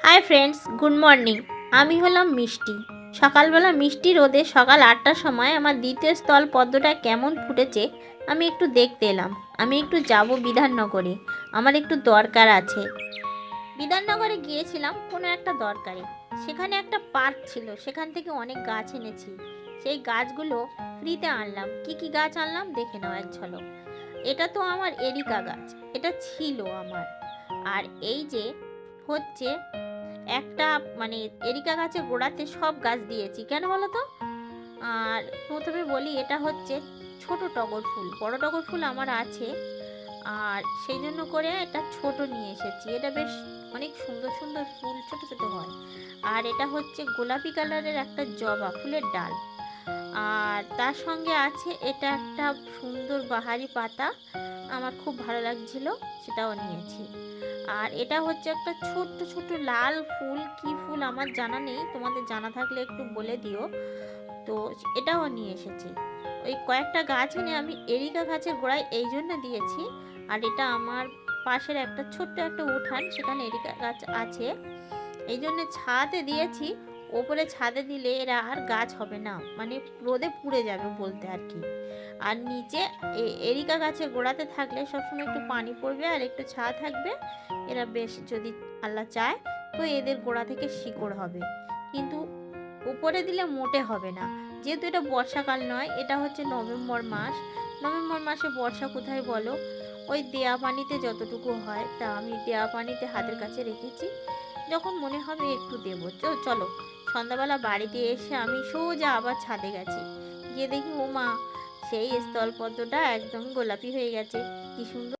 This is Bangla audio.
Hi friends, good morning. আমি হলাম মিষ্টি। সকালবেলা মিষ্টি রোদে সকাল 8টার সময় আমার দ্বিতীয় স্থল পদ্মটা কেমন ফুটেছে আমি একটু দেখতে এলাম। আমি একটু যাব বিধাননগরে, আমার একটু দরকার আছে। বিধাননগরে গিয়েছিলাম কোনো একটা দরকারে। সেখানে একটা পার্ক ছিল, সেখান থেকে অনেক গাছ এনেছি। সেই গাছগুলো ফ্রিতে আনলাম। কি কি গাছ আনলাম দেখে নাও এক ঝলক। এটা তো আমার এরিকা গাছ, এটা ছিল আমার। আর এই যে হচ্ছে একটা মানে এরিকা গাছে গোড়াতে সব গাছ দিয়েছি, কেন বলো তো? আর প্রথমে বলি, এটা হচ্ছে ছোট টগর ফুল, বড় টগর ফুল আমার আছে, আর সেই জন্য করে এটা ছোট নিয়ে এসেছি। এটা বেশ অনেক সুন্দর সুন্দর ফুল ছোট ছোট হয়। আর এটা হচ্ছে গোলাপি কালারের একটা জবা ফুলের ডাল। আর তার সঙ্গে আছে এটা একটা সুন্দর বাহারি পাতা, আমার খুব ভালো লাগছিল, সেটাও নিয়েছি। আর এটা হচ্ছে একটা ছোট্ট ছোট্ট লাল ফুল, কি ফুল আমার জানা নেই, তোমাদের জানা থাকলে একটু বলে দিও। তো এটাও নিয়ে এসেছি। ওই কয়েকটা গাছ এনে আমি এরিকা গাছের গোড়ায় এই জন্য দিয়েছি। আর এটা আমার পাশের একটা ছোট্ট একটা উঠান, সেখানে এরিকা গাছ আছে, এই জন্য ছাদে দিয়েছি। ওপরে ছাদে দিলে এরা আর গাছ হবে না, মানে রোদে পুড়ে যাবে বলতে আর কি। আর নিচে এরিকা গাছের গোড়াতে থাকলে সবসময় একটু পানি পড়বে আর একটু ছায়া থাকবে। এরা বেশ, যদি আল্লাহ চায় তো এদের গোড়া থেকে শিকড় হবে, কিন্তু উপরে দিলে মোটে হবে না। যেহেতু এটা বর্ষাকাল নয়, এটা হচ্ছে নভেম্বর মাস। নভেম্বর মাসে বর্ষা কোথায় বলো? ওই দেয়া পানিতে যতটুকু হয়, তা আমি দেয়া পানিতে হাতের কাছে রেখেছি, যখন মনে হবে একটু দেবো। তো চলো, সন্ধ্যাবেলা বাড়িতে এসে আমি সোজা আবার ছাদে গেছি, গিয়ে দেখি ও মা, সেই স্থলপদ্মটা একদম গোলাপি হয়ে গেছে, কি সুন্দর।